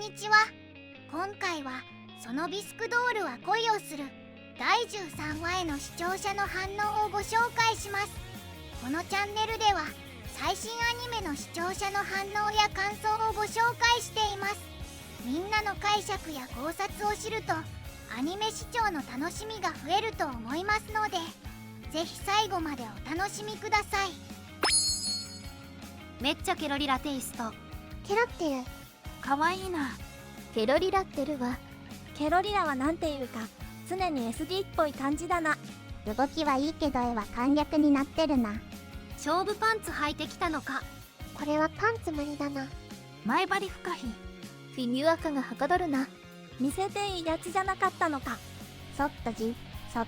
にちは。今回はそのビスクドールは恋をする第13話への視聴者の反応をご紹介します。このチャンネルでは最新アニメの視聴者の反応や感想をご紹介しています。みんなの解釈や考察を知るとアニメ視聴の楽しみが増えると思いますので、ぜひ最後までお楽しみください。めっちゃケロリラテイスト。ケロってる。かわいいな。ケロリラってるわ。ケロリラはなんていうか常に SD っぽい感じだな。動きはいいけど絵は簡略になってるな。勝負パンツ履いてきたのか。これはパンツ無理だな。前張り不可避。フィギュア化がはかどるな。見せていいやつじゃなかったのか。そっ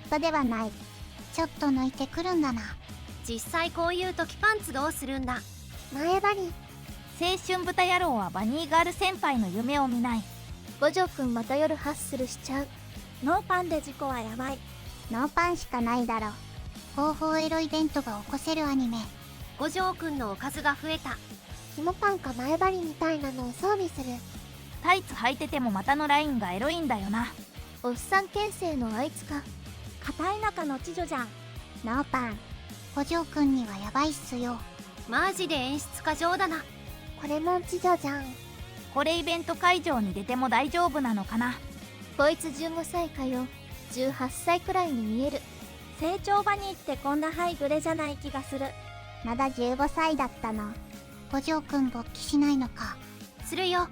とではない。ちょっと抜いてくるんだな。実際こういう時パンツどうするんだ。前張り。青春豚野郎はバニーガール先輩の夢を見ない。五条くんまた夜ハッスルしちゃう。ノーパンで事故はやばい。ノーパンしかないだろ。方法エロイベントが起こせるアニメ。五条くんのおかずが増えた。紐パンか前張りみたいなのを装備する。タイツ履いてても股のラインがエロいんだよな。おっさん牽制のあいつか。片田舎の知女じゃん。ノーパン。五条くんにはヤバいっすよ。マジで演出過剰だな。これも知女じゃん。これイベント会場に出ても大丈夫なのかな。こいつ15歳かよ。18歳くらいに見える。成長場に行ってこんなハイグレじゃない気がする。まだ15歳だったの。五条くん勃起しないのか。するよ。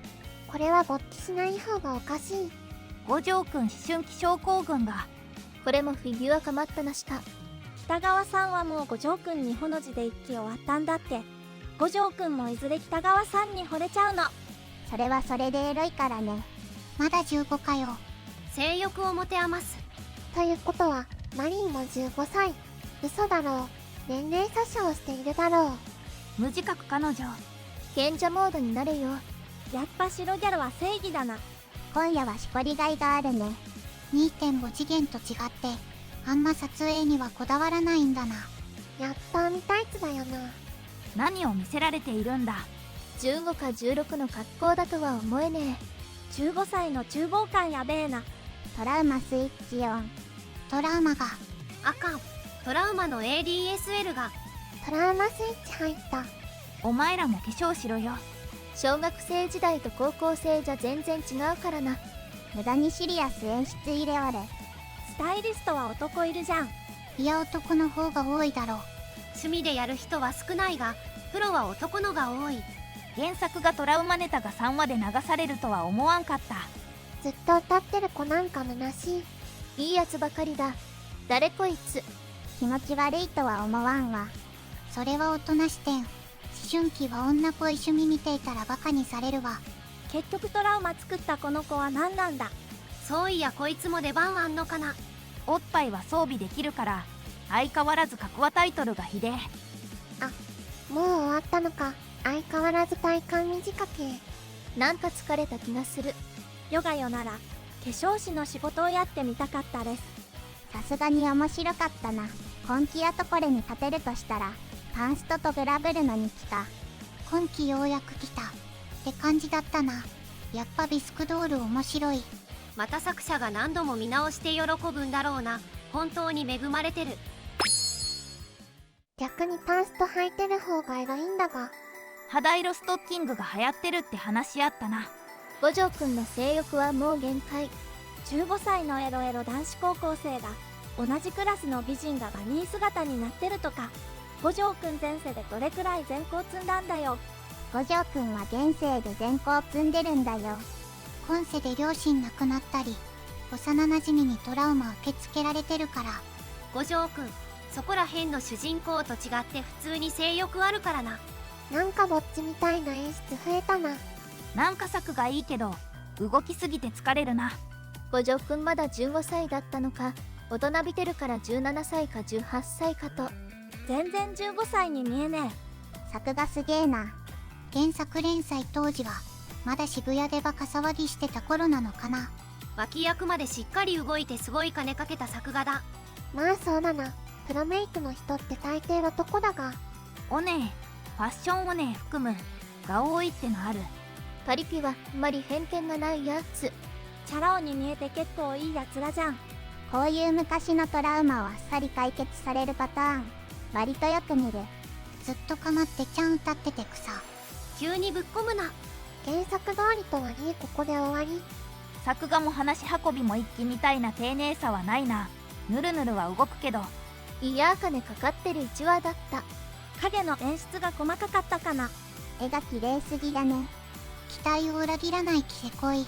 これは勃起しない方がおかしい。五条くん思春期症候群が。これもフィギュア化待ったなした。北川さんはもう五条くんにほの字で一期終わったんだって。五条くんもいずれ北川さんに惚れちゃうの。それはそれでエロいからね。まだ15かよ。性欲を持て余す。ということはマリンも15歳。嘘だろう。年齢詐称しているだろう。無自覚彼女。賢者モードになれよ。やっぱ白ギャルは正義だな。今夜はしこりがいがあるね。2.5 次元と違ってあんま撮影にはこだわらないんだな。やっぱ見タイツだよな。何を見せられているんだ。15か16の格好だとは思えねえ。15歳の厨房感やべえな。トラウマスイッチオン。トラウマが。あかん。トラウマの ADSL が。トラウマスイッチ入った。お前らも化粧しろよ。小学生時代と高校生じゃ全然違うからな。無駄にシリアス演出入れわれ。スタイリストは男いるじゃん。いや男の方が多いだろう。趣味でやる人は少ないがプロは男のが多い。原作がトラウマネタが3話で流されるとは思わんかった。ずっと歌ってる子なんか虚しい。いいやつばかりだ。誰こいつ。気持ち悪いとは思わんわ。それは大人視点。思春期は女子一緒に見ていたらバカにされるわ。結局トラウマ作ったこの子は何なんだ。そういやこいつも出番あんのかな。おっぱいは装備できるから相変わらず格話タイトルがひでえ。もう終わったのか。相変わらず体感短け。なんか疲れた気がする。ヨガヨなら化粧師の仕事をやってみたかったです。さすがに面白かったな。今季やとこれに勝てるとしたらパンストとグラブルの2期か。今季ようやく来たって感じだったな。やっぱビスクドール面白い。また作者が何度も見直して喜ぶんだろうな。本当に恵まれてる。逆にパンスト履いてる方がエロいんだが。肌色ストッキングが流行ってるって話し合ったな。五条くんの性欲はもう限界。15歳のエロエロ男子高校生が同じクラスの美人がバニー姿になってるとか。五条くん前世でどれくらい善行積んだんだよ。五条くんは現世で善行積んでるんだよ。今世で両親亡くなったり幼なじみにトラウマ受け付けられてるから。五条くんそこら辺の主人公と違って普通に性欲あるからな。なんかぼっちみたいな演出増えたな。なんか作がいいけど動きすぎて疲れるな。五条くんまだ15歳だったのか。大人びてるから17歳か18歳かと。全然15歳に見えね作がすげえな。原作連載当時はまだ渋谷でバカ騒ぎしてた頃なのかな。脇役までしっかり動いてすごい金かけた作画だ。え。まあそうだな。プロメイクの人って大抵男だが。おねえファッションおねえ含むが多いってのある。パリピはあまり偏見がないやつ。チャラ男に見えて結構いいやつらじゃん。こういう昔のトラウマをあっさり解決されるパターン割とよく見る。ずっとかまってちゃん歌ってて草。急にぶっ込むな。原作通りとはいえここで終わり。作画も話し運びも一気みたいな丁寧さはないな。ぬるぬるは動くけど。いやー金かかってる1話だった。影の演出が細かかったかな。絵が綺麗すぎだね。期待を裏切らないキセコイ。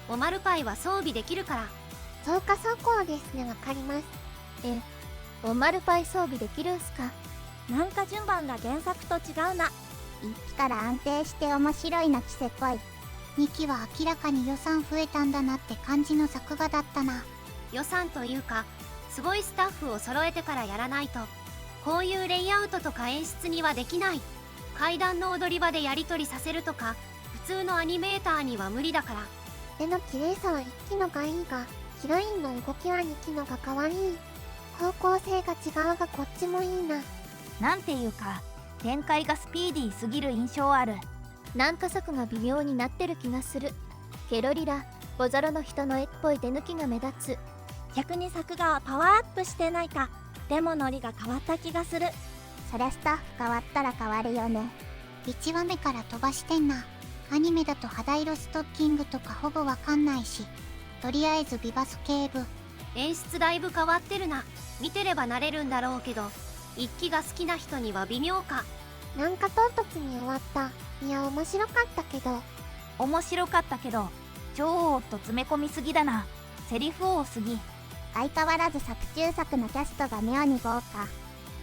オマルパイは装備できるから。そうかそうこうですね、わかります。オマルパイ装備できるんすか？なんか順番が原作と違うな。1期から安定して面白いなキセコイ。2期は明らかに予算増えたんだなって感じの作画だったな。予算というかすごいスタッフを揃えてからやらないとこういうレイアウトとか演出にはできない。階段の踊り場でやり取りさせるとか普通のアニメーターには無理だから。絵の綺麗さは1期のがいいが、ヒロインの動きは2期のが可愛い。方向性が違うがこっちもいいな。なんていうか展開がスピーディーすぎる印象ある。なんか作が微妙になってる気がする。ケロリラ、ボザロの人の絵っぽい手抜きが目立つ。逆に作画はパワーアップしてないか。でもノリが変わった気がする。そりゃスタッフ変わったら変わるよね。1話目から飛ばしてんな。アニメだと肌色ストッキングとかほぼわかんないし、とりあえずビバス警部。演出だいぶ変わってるな。見てれば慣れるんだろうけど一期が好きな人には微妙か。なんか唐突に終わった。いや面白かったけど。面白かったけど超おっと詰め込みすぎだな。セリフ多すぎ。相変わらず作中作のキャストが妙に豪華。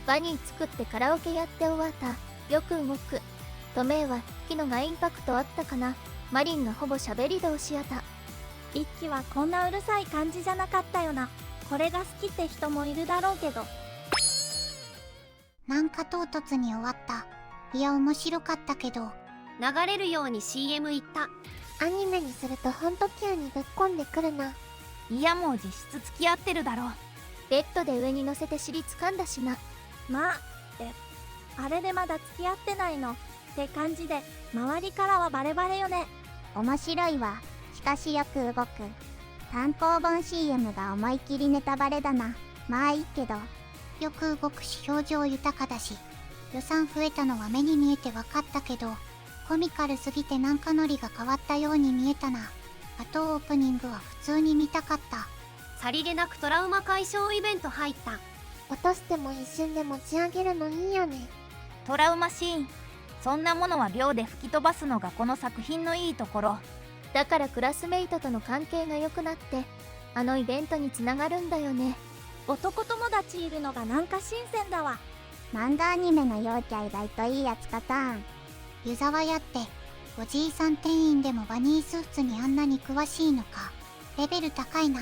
バニー作ってカラオケやって終わった。よく動く。トメイはキノがインパクトあったかな。マリンがほぼ喋り同士やった。1期はこんなうるさい感じじゃなかったよな。これが好きって人もいるだろうけど。なんか唐突に終わった。いや面白かったけど。流れるように CM 行った。アニメにするとほんと急にぶっこんでくるな。いやもう実質付き合ってるだろ。ベッドで上に乗せて尻掴んだしな。まあ、あれでまだ付き合ってないのって感じで、周りからはバレバレよね。面白いわ。しかしよく動く。単行本 CM が思い切りネタバレだな。まあいいけど。よく動くし表情豊かだし、予算増えたのは目に見えて分かったけど、コミカルすぎてなんかノリが変わったように見えたな。あとオープニングは普通に見たかった。さりげなくトラウマ解消イベント入った。落としても一瞬で持ち上げるのいいよね。トラウマシーン、そんなものは秒で吹き飛ばすのがこの作品のいいところ。だからクラスメイトとの関係が良くなってあのイベントにつながるんだよね。男友達いるのがなんか新鮮だわ。漫画アニメの陽キャ意外といいやつパターン。湯沢屋っておじいさん店員でもバニースーツにあんなに詳しいのか。レベル高いな。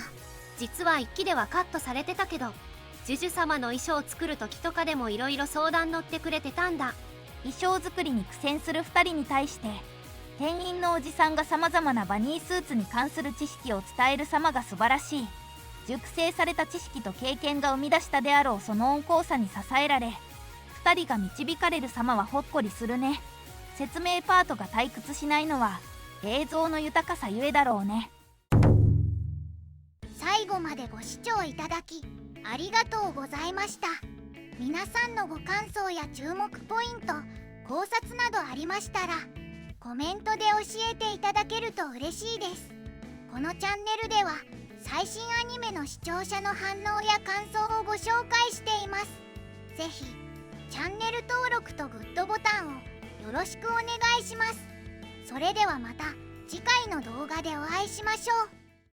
実は一期ではカットされてたけどジュジュ様の衣装を作る時とかでもいろいろ相談乗ってくれてたんだ。衣装作りに苦戦する2人に対して店員のおじさんがさまざまなバニースーツに関する知識を伝える様が素晴らしい。熟成された知識と経験が生み出したであろうその温厚さに支えられ2人が導かれる様はほっこりするね。説明パートが退屈しないのは映像の豊かさゆえだろうね。最後までご視聴いただきありがとうございました。皆さんのご感想や注目ポイント、考察などありましたらコメントで教えていただけると嬉しいです。このチャンネルでは最新アニメの視聴者の反応や感想をご紹介しています。ぜひチャンネル登録とグッドボタンをよろしくお願いします。それではまた次回の動画でお会いしましょう。